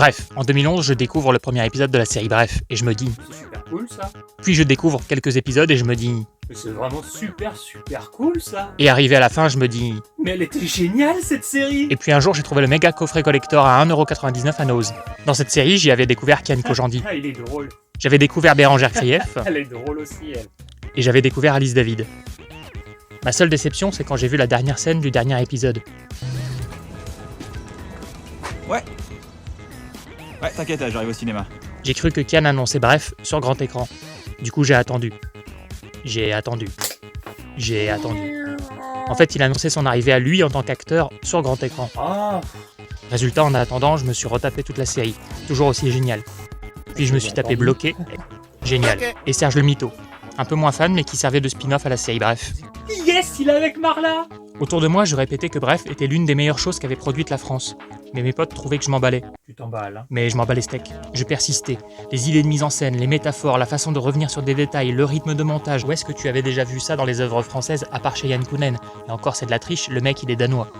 Bref, en 2011, je découvre le premier épisode de la série Bref, et je me dis... C'est super cool ça. Puis je découvre quelques épisodes et je me dis... Mais c'est vraiment super cool ça. Et arrivé à la fin, je me dis... Mais elle était géniale cette série. Et puis un jour, j'ai trouvé le méga coffret collector à 1,99€ à Nose. Dans cette série, j'y avais découvert Kian Kojandi. Ah, il est drôle. J'avais découvert Bérangère Krief, Elle est drôle aussi elle. et j'avais découvert Alice David. Ma seule déception, c'est quand j'ai vu la dernière scène du dernier épisode. Ouais, t'inquiète, j'arrive au cinéma. J'ai cru que Kian annonçait Bref sur grand écran. Du coup, j'ai attendu. En fait, il annonçait son arrivée à lui en tant qu'acteur sur grand écran. Ah. Résultat, en attendant, je me suis retapé toute la série. Toujours aussi génial. Puis je me suis tapé Bloqué. Génial. Et Serge le Mito. Un peu moins fan, mais qui servait de spin-off à la série Bref. Yes, il est avec Marla. Autour de moi, je répétais que Bref était l'une des meilleures choses qu'avait produite la France. Mais mes potes trouvaient que je m'emballais. Tu t'emballes hein. Mais je m'emballais steak. Je persistais. Les idées de mise en scène, les métaphores, la façon de revenir sur des détails, le rythme de montage. Où est-ce que tu avais déjà vu ça dans les œuvres françaises, à part chez Yann Kounen? Et encore, c'est de la triche, le mec il est danois.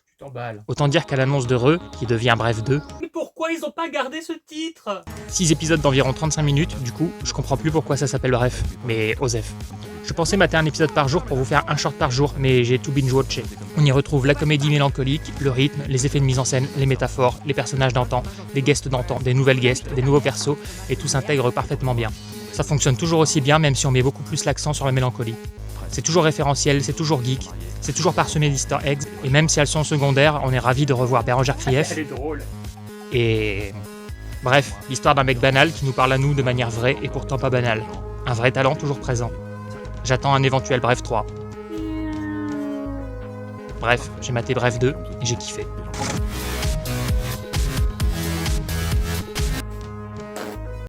Tu t'emballes. Autant dire qu'à l'annonce de Re, qui devient Bref 2, Mais pourquoi ils ont pas gardé ce titre? 6 épisodes d'environ 35 minutes, du coup, je comprends plus pourquoi ça s'appelle Bref. Mais Osef. Je pensais mater un épisode par jour pour vous faire un short par jour, mais j'ai tout binge-watché. On y retrouve la comédie mélancolique, le rythme, les effets de mise en scène, les métaphores, les personnages d'antan, des guests d'antan, des nouvelles guests, des nouveaux persos, et tout s'intègre parfaitement bien. Ça fonctionne toujours aussi bien, même si on met beaucoup plus l'accent sur la mélancolie. C'est toujours référentiel, c'est toujours geek, c'est toujours parsemé d'easter eggs, et même si elles sont secondaires, on est ravis de revoir Bérangère Krief. Elle est drôle. Et... Bref, l'histoire d'un mec banal qui nous parle à nous de manière vraie et pourtant pas banale. Un vrai talent toujours présent. J'attends un éventuel Bref 3. Bref, j'ai maté Bref 2 et j'ai kiffé.